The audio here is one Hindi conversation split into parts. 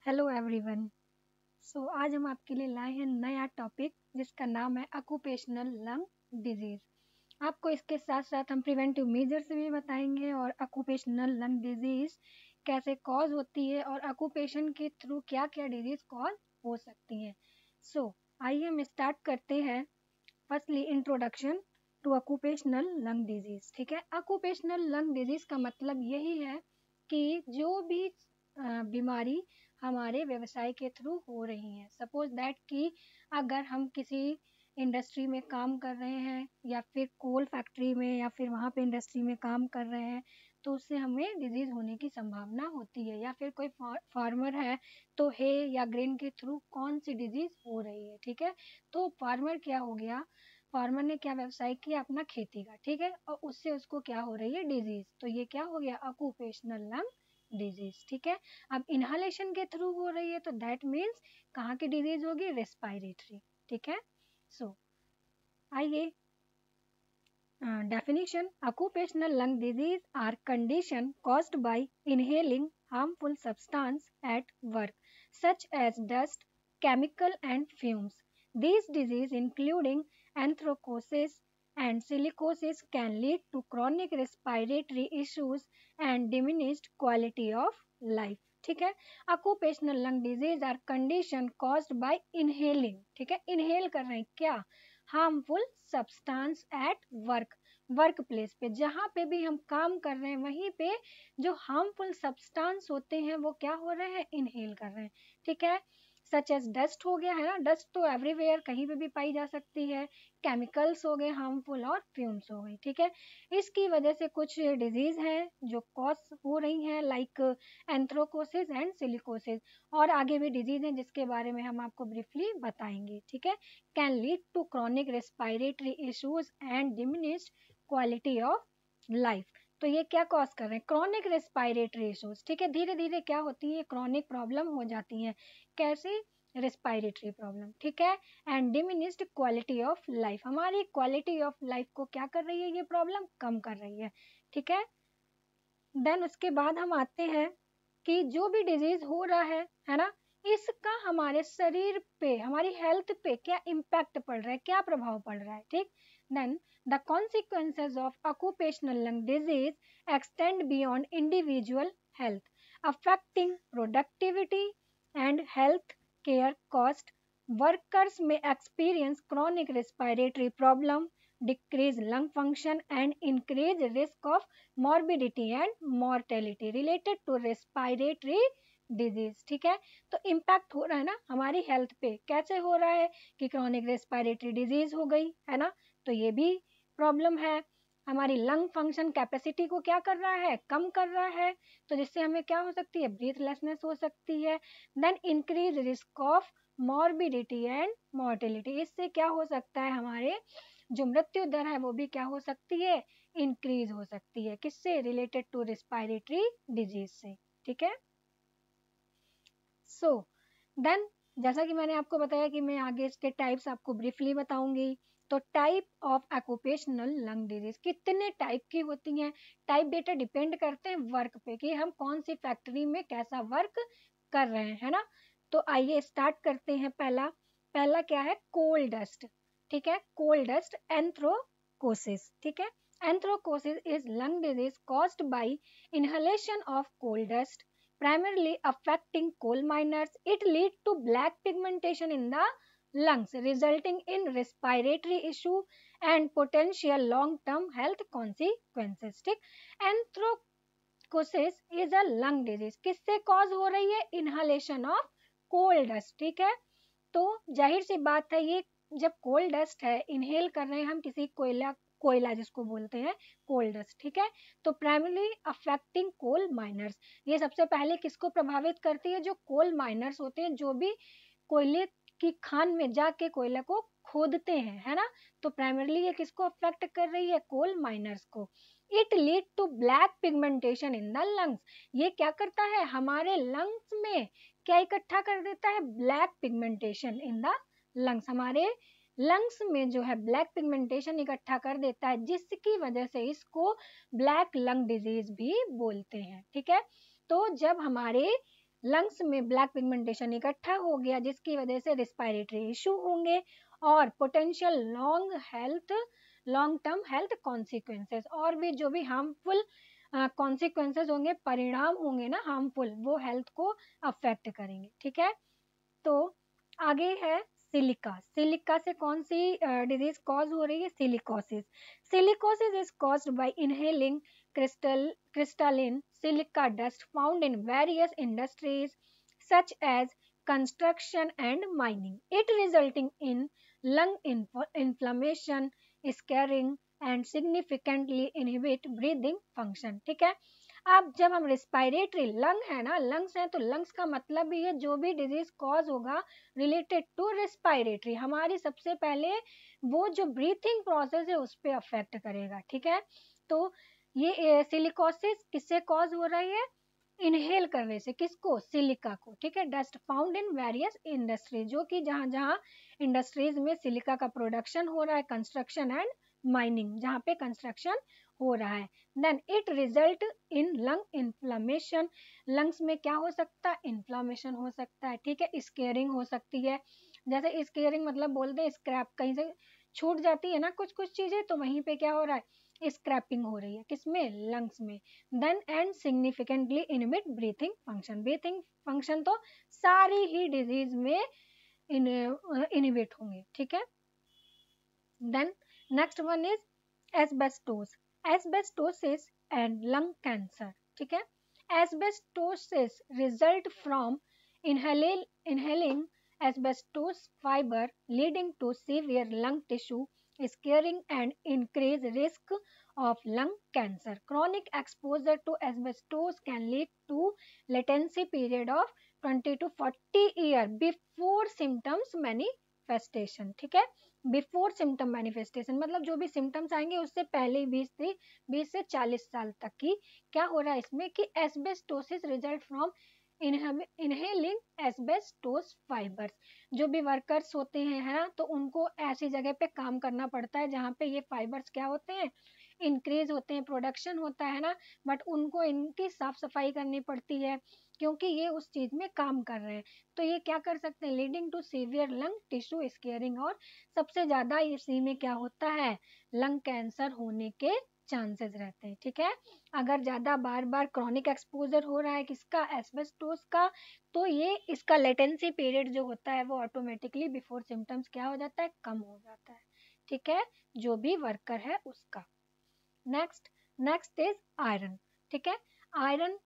Hello everyone. आज हम आपके लिए लाए हैं नया टॉपिक जिसका नाम है ऑक्यूपेशनल लंग डिजीज़। आपको इसके साथ साथ हम प्रिवेंटिव मेजर्स भी बताएंगे और ऑक्यूपेशनल लंग डिजीज़ कैसे कॉज होती है और ऑक्यूपेशन के थ्रू क्या क्या डिजीज़ कॉज हो सकती हैं। आइए हम स्टार्ट करते हैं। Firstly introduction to occupational lung disease. ठीक है, ऑक्यूपेशनल लंग डिजीज़ का मतलब यही है कि जो भी बीमारी हमारे व्यवसाय के थ्रू हो रही हैं। सपोज दैट कि अगर हम किसी इंडस्ट्री में काम कर रहे हैं या फिर कोल फैक्ट्री में या फिर वहाँ पे इंडस्ट्री में काम कर रहे हैं तो उससे हमें डिजीज़ होने की संभावना होती है। या फिर कोई फार्मर है तो हे या ग्रेन के थ्रू कौन सी डिजीज़ हो रही है। ठीक है, तो फार्मर क्या हो गया, फार्मर ने क्या व्यवसाय किया अपना खेती का। ठीक है, और उससे उसको क्या हो रही है डिजीज़, तो ये क्या हो गया ऑक्यूपेशनल लंग डिजीज। ठीक है, अब इनहालेशन के थ्रू हो रही है तो दैट मीन्स कहाँ की डिजीज होगी, रेस्पिरेटरी। ठीक है, आइए definition. Occupational lung disease are condition caused by inhaling harmful substance at work such as dust, chemical and fumes. These diseases including anthracosis and silicosis can lead to chronic respiratory issues and diminished quality of life. ठीक है, occupational lung disease are condition caused by inhaling. ठीक है, inhale कर रहे हैं क्या, harmful substance at work place पे, जहाँ पे भी हम काम कर रहे हैं वहीं पे जो हार्मफुल सब्सटेंस होते हैं वो क्या हो रहे हैं, इनहेल कर रहे हैं। ठीक है, सच एज डस्ट हो गया है ना, डस्ट तो एवरीवेयर कहीं पे भी पाई जा सकती है, केमिकल्स हो गए हार्मफुल और फ्यूम्स हो गई। ठीक है, इसकी वजह से कुछ डिजीज हैं जो कॉज हो रही हैं लाइक एंथ्रोकोसिस एंड सिलिकोसिस, और आगे भी डिजीज हैं जिसके बारे में हम आपको ब्रीफली बताएंगे। ठीक है, can lead to chronic respiratory issues and diminished quality of life. तो ये क्या कॉज कर रहे हैं, क्रॉनिक रेस्पिरेटरी इश्यूज। ठीक है, धीरे धीरे क्या होती है, क्रॉनिक प्रॉब्लम हो जाती हैं। कैसे, रेस्पिरेटरी प्रॉब्लम। ठीक है, and diminished quality of life, हमारी क्वालिटी ऑफ लाइफ को क्या कर रही है, ये प्रॉब्लम कम कर रही है। ठीक है, देन उसके बाद हम आते हैं कि जो भी डिजीज हो रहा है ना, इसका हमारे शरीर पे, हमारी हेल्थ पे क्या इम्पैक्ट पड़ रहा है, क्या प्रभाव पड़ रहा है। ठीक, then the consequences of occupational lung disease extend beyond individual health, affecting productivity and health care cost. Workers में experience chronic respiratory problem, decrease lung function and increase risk of morbidity and mortality related to respiratory disease. ठीक है, तो इम्पैक्ट हो रहा है ना हमारी हेल्थ पे, कैसे हो रहा है कि क्रॉनिक रेस्पिरेटरी डिजीज हो गई है ना, तो ये भी प्रॉब्लम है। हमारी लंग फंक्शन कैपेसिटी को क्या कर रहा है, कम कर रहा है, तो जिससे हमें क्या हो सकती है, ब्रीथलेसनेस हो सकती है। Then increase risk of morbidity and mortality, इससे क्या हो सकता है, हमारे जो मृत्यु दर है वो भी क्या हो सकती है, इंक्रीज हो सकती है। किससे, रिलेटेड टू रेस्पिरेटरी डिजीज से। ठीक है, देन जैसा कि मैंने आपको बताया कि मैं आगे इसके टाइप्स आपको ब्रीफली बताऊंगी। तो type of occupational lung disease कितने टाइप की होती हैं, टाइप डेटा डिपेंड करते हैं वर्क पे कि हम कौन सी फैक्ट्री में कैसा वर्क कर रहे हैं, है ना। तो आइए स्टार्ट करते हैं। पहला क्या है, कोल डस्ट। ठीक है, कोल डस्ट एंथ्रोकोसिस। ठीक है, anthracosis is lung disease caused by inhalation of coal dust primarily affecting coal miners. It leads to black pigmentation in the lungs resulting in respiratory issue and potential long-term health consequences. ठीक, एंथ्रोकोसिस इज अ लंग डिजीज, किससे कॉज हो रही है, इनहालेशन ऑफ कोल डस्ट। ठीक है, तो जाहिर सी बात है ये जब कोल डस्ट है, इनहेल कर रहे हैं हम किसी कोयला जिसको बोलते हैं कोल डस्ट। ठीक है, तो प्राइमरली अफेक्टिंग कोल माइनर्स, ये सबसे पहले किसको प्रभावित करती है, जो कोल माइनर्स होते हैं, जो भी कोयले की खान में जाके कोयला को खोदते हैं, है ना। तो प्राइमरली ये किसको अफेक्ट कर रही है, कोल माइनर्स को। It lead to black pigmentation in the lungs, ये क्या करता है, हमारे लंग्स में क्या इकट्ठा कर देता है, black pigmentation in the lungs, हमारे लंग्स में जो है ब्लैक पिगमेंटेशन इकट्ठा कर देता है, जिसकी वजह से इसको ब्लैक लंग डिजीज भी बोलते हैं। ठीक है, तो जब हमारे लंग्स में ब्लैक पिगमेंटेशन इकट्ठा हो गया जिसकी वजह से रिस्पायरेटरी इशू होंगे और potential long term health consequences, और भी जो भी हार्मफुल कॉन्सिक्वेंसेस होंगे, परिणाम होंगे ना हार्मफुल, वो हेल्थ को अफेक्ट करेंगे। ठीक है, तो आगे है सिलिका। सिलिका से कौन सी डिजीज कॉज हो रही है? Silicosis. Silicosis is caused bye inhaling crystalline silica dust found in various industries such as construction and mining. It resulting in lung inflammation, scarring and significantly inhibit breathing function. ठीक है, अब जब हम रेस्पिरेटरी लंग है ना, लंग्स है तो लंग्स का मतलब भी है जो भी डिजीज कॉज होगा रिलेटेड टू रेस्पिरेटरी, हमारी सबसे पहले वो जो ब्रीथिंग प्रोसेस है उस पर अफेक्ट करेगा। ठीक है, तो ये सिलिकोसिस किससे कॉज हो रही है? इनहेल करने से। किसको? सिलिका को। ठीक है, dust found in various industry, जो कि जहां जहां इंडस्ट्रीज में सिलिका का प्रोडक्शन हो रहा है, कंस्ट्रक्शन एंड माइनिंग, जहां पे कंस्ट्रक्शन हो रहा है, then it result in lung inflammation. Lungs में क्या हो सकता है? इन्फ्लामेशन हो सकता है। ठीक है, स्केयरिंग हो सकती है, जैसे स्केयरिंग मतलब बोलते हैं स्क्रैप, कहीं से छूट जाती है ना कुछ कुछ चीजें, तो वहीं पे क्या हो रहा है? स्क्रैपिंग हो रही है, किसमें? लंग्स में। Then and significantly inhibit breathing function. Breathing function तो सारी ही डिजीज में इनहिबिट होंगे। ठीक है, then next one is asbestos. Asbestosis and lung cancer. ठीक है, asbestosis result from inhaling asbestos fiber leading to severe lung tissue scarring and increased risk of lung cancer. Chronic exposure to asbestos can lead to latency period of 20 to 40 years before symptoms manifestation. ठीक है, बिफोर सिम्टम मैनिफेस्टेशन मतलब जो भी सिम्टम्स आएंगे उससे पहले ही 20 से 40 साल तक की क्या हो रहा है इसमें कि asbestosis result from inhaling asbestos fibres. जो भी वर्कर्स होते हैं है ना, तो उनको ऐसी जगह पे काम करना पड़ता है जहाँ पे ये फाइबर्स क्या होते हैं? इंक्रीज होते हैं, प्रोडक्शन होता है ना, बट उनको इनकी साफ सफाई करनी पड़ती है क्योंकि ये उस चीज में काम कर रहे हैं। तो ये क्या कर सकते हैं? Leading to severe lung tissue scarring, और सबसे ज्यादा इसी में क्या होता है? लंग कैंसर होने के चांसेस रहते हैं। ठीक है, अगर ज्यादा बार बार क्रॉनिक एक्सपोजर हो रहा है किसका? एस्बेस्टोस का, तो ये इसका लेटेंसी पीरियड जो होता है वो ऑटोमेटिकली बिफोर सिम्टम्स क्या हो जाता है? कम हो जाता है। ठीक है, जो भी वर्कर है उसका। Next is iron. ठीक है, आयरन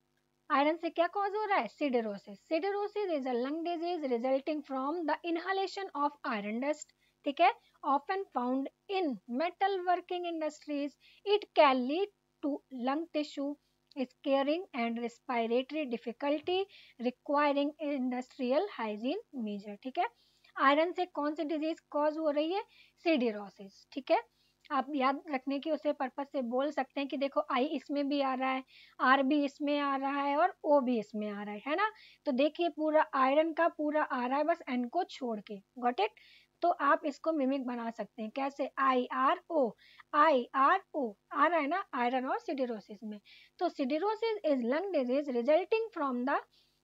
आयरन से क्या कॉज हो रहा है? Siderosis. Siderosis is a lung disease resulting from the inhalation of iron dust. ठीक है, often found in metal working industries. It can lead to lung tissue scarring and respiratory difficulty requiring industrial hygiene measure. ठीक है, आयरन से कौन सी डिजीज कॉज हो रही है? सिडेरोसिस। ठीक है, आप याद रखने की उसे पर्पज से बोल सकते हैं कि देखो आई इसमें भी आ रहा है, आर भी इसमें आ रहा है और ओ भी इसमें आ रहा है ना, तो देखिए पूरा आयरन का पूरा आ रहा है बस एन को छोड़ के। Got it? तो आप इसको मिमिक बना सकते हैं कैसे? आई आर ओ आ रहा है ना आयरन और सिडेरोसिस में। तो siderosis is lung disease resulting from the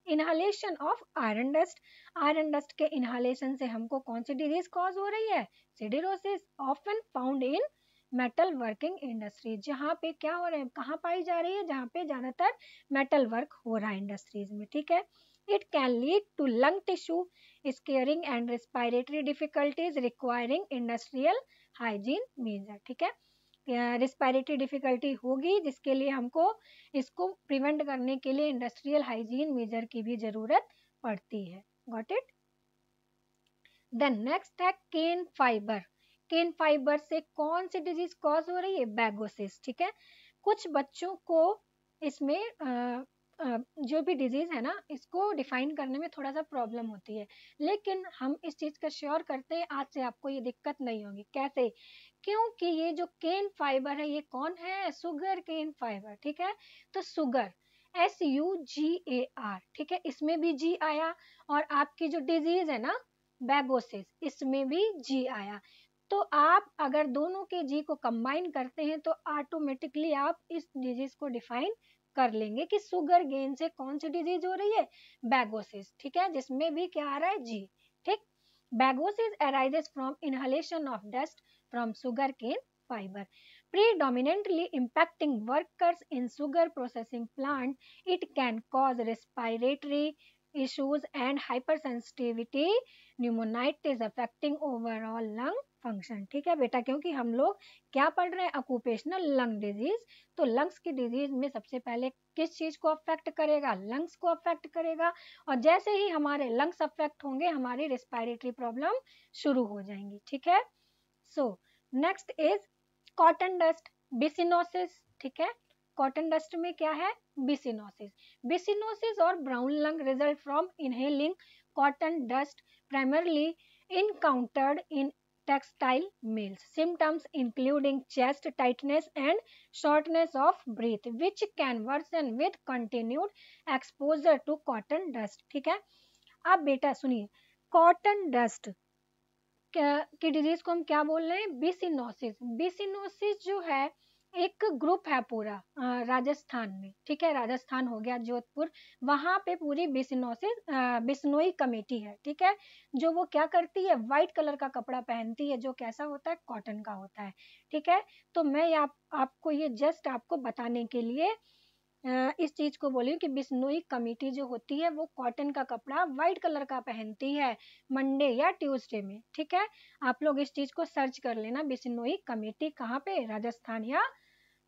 inhalation of iron dust. Iron dust के इनहालेशन से हमको कौन सी डिजीज कॉज हो रही है? Siderosis, often found in metal working industry. जहाँ पे क्या हो रहा है? कहाँ पाई जा रही है? जहाँ पे ज्यादातर मेटल वर्क हो रहा है इंडस्ट्रीज में। ठीक है, it can lead to lung tissue scarring and respiratory difficulties requiring industrial hygiene measure. ठीक है, रेस्पिरेटरी डिफिकल्टी होगी जिसके लिए हमको इसको प्रिवेंट करने के लिए इंडस्ट्रियल हाइजीन मेजर की भी जरूरत पड़ती है। Got it? देन नेक्स्ट है केन फाइबर। केन फाइबर से कौन सी डिजीज कॉज हो रही है? बैगोसिस। ठीक है, कुछ बच्चों को इसमें जो भी डिजीज है ना इसको डिफाइन करने में थोड़ा सा प्रॉब्लम होती है, लेकिन हम इस चीज का श्योर करते हैं आज से आपको ये दिक्कत नहीं होगी। कैसे? क्योंकि ये जो केन फाइबर है ये कौन है? Sugar cane fiber. ठीक है, तो सुगर SUGAR। ठीक है, इसमें भी जी आया, और आपकी जो डिजीज है ना बैगोसिस, इसमें भी जी आया। तो आप अगर दोनों के जी को कंबाइन करते हैं तो ऑटोमेटिकली आप इस डिजीज को डिफाइन कर लेंगे कि शुगर केन से कौन सी डिजीज हो रही है, बैगोसिस, ठीक है, जिसमें भी क्या आ रहा है जी, ठीक। बैगोसिस arises from inhalation of dust from sugarcane fiber, predominantly impacting workers in sugar processing plant. It can cause respiratory issues and hypersensitivity pneumonitis affecting overall lung function, ठीक है बेटा, क्योंकि हम लोग क्या पढ़ रहे हैं, ऑक्यूपेशनल लंग डिजीज। तो लंग्स की डिजीज में सबसे पहले किस चीज को अफेक्ट करेगा, लंग्स को अफेक्ट करेगा, और जैसे ही हमारे लंग्स अफेक्ट होंगे हमारी रेस्पिरेटरी प्रॉब्लम शुरू हो जाएंगी, ठीक है। So next is cotton dust, byssinosis, ठीक है। कॉटन डस्ट में क्या है, बिसिनोसिस। बिसिनोसिस और brown lung result from inhaling cotton dust primarily encountered in textile mills. Symptoms including chest tightness and shortness of breath, which can worsen with continued exposure to cotton dust, ठीक है। अब बेटा सुनिए, कॉटन डस्ट की डिजीज को हम क्या बोल रहे हैं, बिसिनोसिस। बिसिनोसिस जो है एक ग्रुप है पूरा राजस्थान में, ठीक है, राजस्थान हो गया जोधपुर, वहां पे पूरी बिसिनोसिस बिश्नोई कमेटी है, ठीक है, जो वो क्या करती है, व्हाइट कलर का कपड़ा पहनती है जो कैसा होता है, कॉटन का होता है, ठीक है। तो मैं आपको ये जस्ट आपको बताने के लिए इस चीज को बोली कि बिश्नोई कमेटी जो होती है वो कॉटन का कपड़ा व्हाइट कलर का पहनती है मंडे या ट्यूसडे में, ठीक है। आप लोग इस चीज को सर्च कर लेना, बिश्नोई कमेटी कहाँ पे, राजस्थान या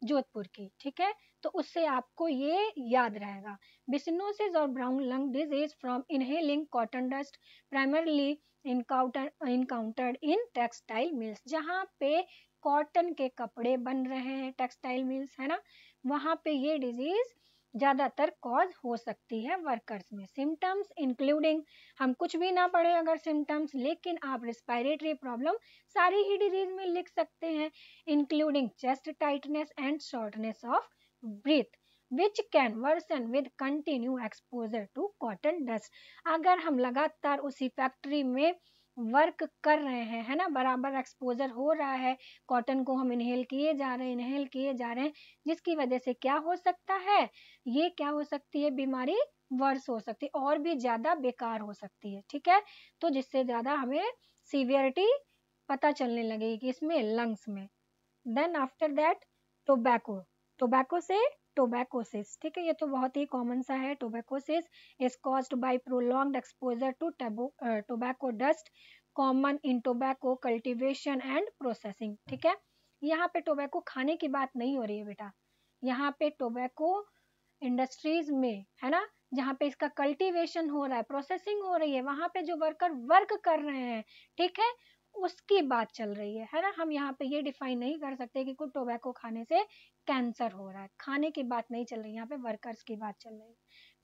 जोधपुर की, ठीक है। तो उससे आपको ये याद रहेगा। बिसिनोसिस और brown lung disease from inhaling cotton dust primarily encountered in textile mills, जहाँ पे कॉटन के कपड़े बन रहे हैं, टेक्सटाइल मिल्स है ना, वहां पे ये डिजीज ज्यादातर कॉज हो सकती है वर्कर्स में। सिम्टम्स इंक्लूडिंग, हम कुछ भी ना पढ़े अगर सिम्टम्स, लेकिन आप रेस्पिरेटरी प्रॉब्लम सारी ही डिजीज में लिख सकते हैं, including chest tightness and shortness of breath which can worsen with continue exposure to cotton dust. अगर हम लगातार उसी फैक्ट्री में वर्क कर रहे हैं, है ना, बराबर एक्सपोजर हो रहा है, कॉटन को हम इनहेल किए जा रहे हैं, इनहेल किए जा रहे हैं, जिसकी वजह से क्या हो सकता है, ये क्या हो सकती है, बीमारी वर्स हो सकती है और भी ज्यादा बेकार हो सकती है, ठीक है। तो जिससे ज्यादा हमें सीवियरिटी पता चलने लगेगी इसमें, लंग्स में। Then after that tobacco, tobacco से टोबैकोसिस, ठीक है, ये तो बहुत ही कॉमन सा है। Tobaccosis is caused by prolonged exposure to tobacco dust common in tobacco cultivation and processing, ठीक है। यहाँ पे टोबैको खाने की बात नहीं हो रही है बेटा, यहाँ पे टोबैको इंडस्ट्रीज में, है ना, जहाँ पे इसका कल्टीवेशन हो रहा है, प्रोसेसिंग हो रही है, वहां पे जो वर्कर वर्क कर रहे हैं, ठीक है, उसकी बात चल रही है ना। हम यहाँ पे ये डिफाइन नहीं कर सकते कि कुछ टोबैको खाने से कैंसर हो रहा है, खाने की बात नहीं चल रही, यहाँ पे वर्कर्स की बात चल रही है,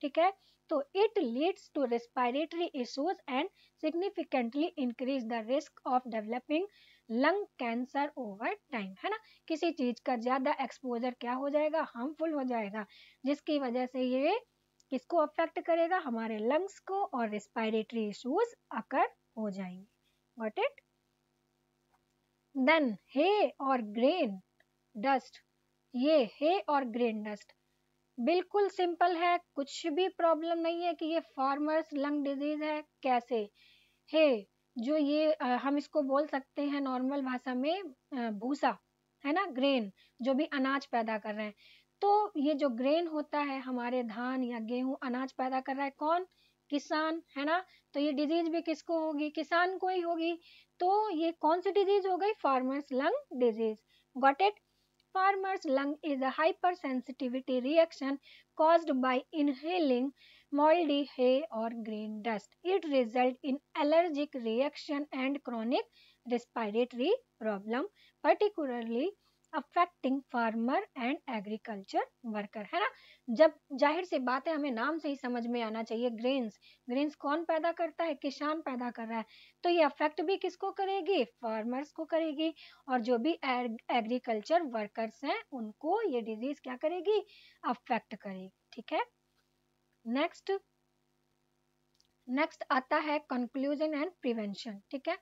ठीक है। तो it leads to respiratory issues and significantly increase the risk of developing lung cancer over time, है ना। किसी चीज का ज्यादा एक्सपोजर क्या हो जाएगा, हार्मफुल हो जाएगा, जिसकी वजह से ये किसको अफेक्ट करेगा, हमारे लंग्स को, और रेस्पिरेटरी इश्यूज अकर हो जाएंगे। Got it. देन हे और ग्रेन डस्ट, ये हे और ग्रेन डस्ट बिल्कुल सिंपल है, कुछ भी प्रॉब्लम नहीं है कि ये फार्मर्स लंग डिजीज है। कैसे, हे जो ये हम इसको बोल सकते हैं नॉर्मल भाषा में भूसा, है ना, ग्रेन जो भी अनाज पैदा कर रहे हैं। तो ये जो ग्रेन होता है, हमारे धान या गेहूं अनाज पैदा कर रहा है कौन, किसान, है ना। तो ये डिजीज भी किसको होगी, किसान को ही होगी। तो ये कौन सी डिजीज हो गई, farmers lung disease. Got it. Farmer's lung is a hypersensitivity reaction caused by inhaling moldy hay or grain dust. It results in allergic reaction and chronic respiratory problem, particularly affecting farmer and agriculture worker, है ना। जब जाहिर सी बात है, हमें नाम से ही समझ में आना चाहिए, ग्रेन्स, ग्रेन्स कौन पैदा करता है, किसान पैदा कर रहा है। तो ये अफेक्ट भी किसको करेगी, फार्मर्स को करेगी, और जो भी एग्रीकल्चर वर्कर्स हैं उनको ये डिजीज क्या करेगी, अफेक्ट करेगी, ठीक है। नेक्स्ट नेक्स्ट आता है कंक्लूजन एंड प्रिवेंशन, ठीक है।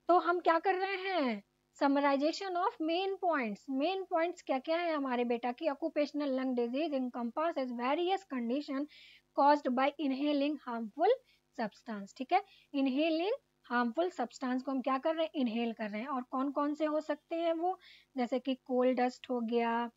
तो हम क्या कर रहे हैं, समराइजेशन ऑफ मेन पॉइंट्स क्या क्या है हमारे बेटा की occupational lung disease encompasses various condition caused by inhaling harmful substance. ठीक है, इनहेलिंग हार्मफुल सब्सटेंस को हम क्या कर रहे हैं, इनहेल कर रहे हैं। और कौन कौन से हो सकते हैं वो, जैसे कि कोल डस्ट हो गया,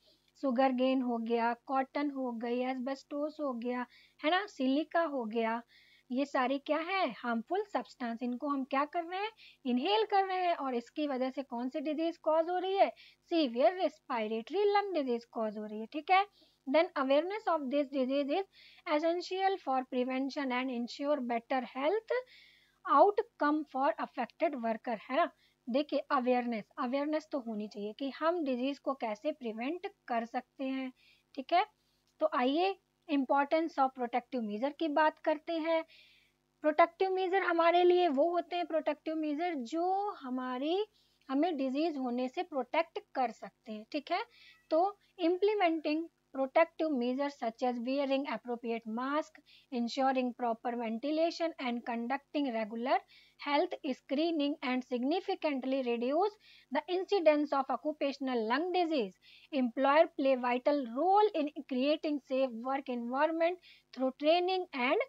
सुगर गेन हो गया, कॉटन हो गई, एस्बेस्टोस हो गया, है ना, सिलिका हो गया। ये सारी क्या है, हार्मफुल सब्सटेंस। इनको हम क्या कर रहे हैं, इनहेल कर रहे हैं, और इसकी वजह से कौन सी डिजीज कॉज हो रही है, severe respiratory lung disease cause हो रही है। ठीक है, then awareness of this disease is essential for prevention and ensure better health outcome for affected worker, है ना। देखिए अवेयरनेस तो होनी चाहिए कि हम डिजीज को कैसे प्रिवेंट कर सकते हैं। ठीक है, तो आइए इम्पोर्टेंस ऑफ प्रोटेक्टिव मेजर की बात करते हैं। प्रोटेक्टिव मेजर हमारे लिए वो होते हैं, प्रोटेक्टिव मेजर जो हमें डिजीज होने से प्रोटेक्ट कर सकते हैं। ठीक है, तो implementing protective measures such as wearing appropriate mask, ensuring proper ventilation and conducting regular health screening and significantly reduce the incidence of occupational lung disease. Employer play vital role in creating safe work environment through training and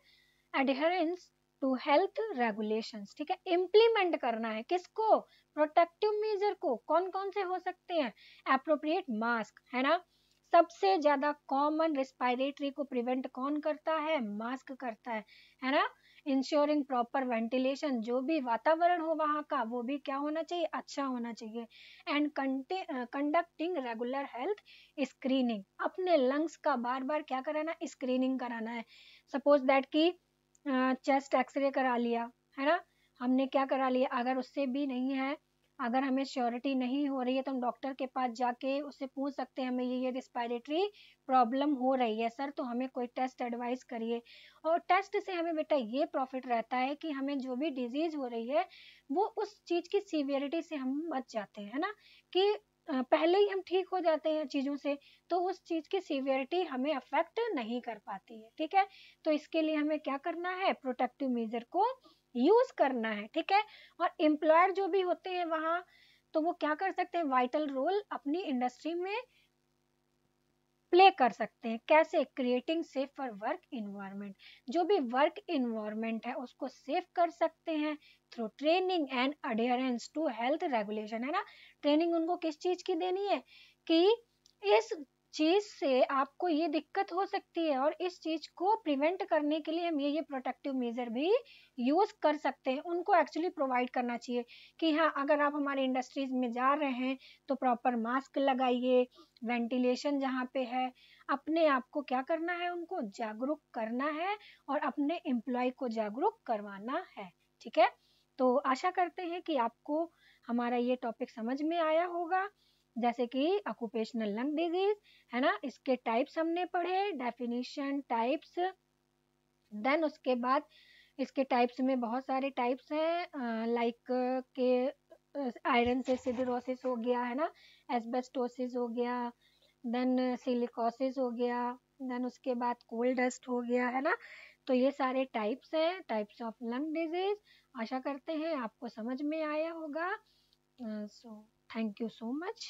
adherence to health regulations. ठीक है, इम्प्लीमेंट करना है किसको, प्रोटेक्टिव मेजर को। कौन कौन से हो सकते हैं, एप्रोप्रिएट मास्क, है ना, सबसे ज्यादा कॉमन रेस्पिरेटरी को प्रिवेंट कौन करता है, मास्क करता है ना। इंश्योरिंग प्रॉपर वेंटिलेशन, जो भी वातावरण हो वहाँ का वो भी क्या होना चाहिए, अच्छा होना चाहिए। And conducting regular health screening, अपने लंग्स का बार बार क्या कराना, स्क्रीनिंग कराना है। सपोज दैट की चेस्ट एक्सरे करा लिया, है ना, हमने क्या करा लिया, अगर उससे भी नहीं है, अगर हमें श्योरिटी नहीं हो रही है तो हम डॉक्टर के पास जाके उससे पूछ सकते हैं हमें ये रिस्पायरेटरी प्रॉब्लम हो रही है सर, तो हमें कोई टेस्ट एडवाइस करिए। और टेस्ट से हमें बेटा ये प्रॉफिट रहता है कि हमें जो भी डिजीज हो रही है वो उस चीज की सीवियरिटी से हम बच जाते हैं, है ना, कि पहले ही हम ठीक हो जाते हैं चीजों से, तो उस चीज की सीवियरिटी हमें अफेक्ट नहीं कर पाती है। ठीक है, तो इसके लिए हमें क्या करना है, प्रोटेक्टिव मेजर को यूज करना है। ठीक है, और एम्प्लॉयर जो भी होते हैं वहां, तो वो क्या कर सकते हैं, वाइटल रोल अपनी इंडस्ट्री में प्ले कर सकते हैं। कैसे, creating safe for work environment, जो भी वर्क इन्वायरमेंट है उसको सेफ कर सकते हैं through training and adherence to health regulation, है ना। ट्रेनिंग उनको किस चीज की देनी है, कि इस चीज से आपको ये दिक्कत हो सकती है और इस चीज को प्रिवेंट करने के लिए हम ये प्रोटेक्टिव मेजर भी यूज कर सकते हैं, उनको एक्चुअली प्रोवाइड करना चाहिए कि हाँ अगर आप हमारे इंडस्ट्रीज में जा रहे हैं तो प्रॉपर मास्क लगाइए, वेंटिलेशन जहाँ पे है, अपने आप को क्या करना है, उनको जागरूक करना है और अपने एम्प्लॉय को जागरूक करवाना है। ठीक है, तो आशा करते हैं कि आपको हमारा ये टॉपिक समझ में आया होगा। जैसे कि ऑक्यूपेशनल लंग डिजीज, है ना, इसके टाइप्स हमने पढ़े, डेफिनेशन, टाइप्स, देन उसके बाद इसके टाइप्स में बहुत सारे टाइप्स हैं, लाइक के आयरन से सिडरोसिस हो गया, है ना, एस्बेस्टोसिस हो गया, देन सिलिकोसिस हो गया, देन उसके बाद कोल डस्ट हो गया, है ना। तो ये सारे टाइप्स हैं, टाइप्स ऑफ लंग डिजीज। आशा करते हैं आपको समझ में आया होगा। So thank you so much.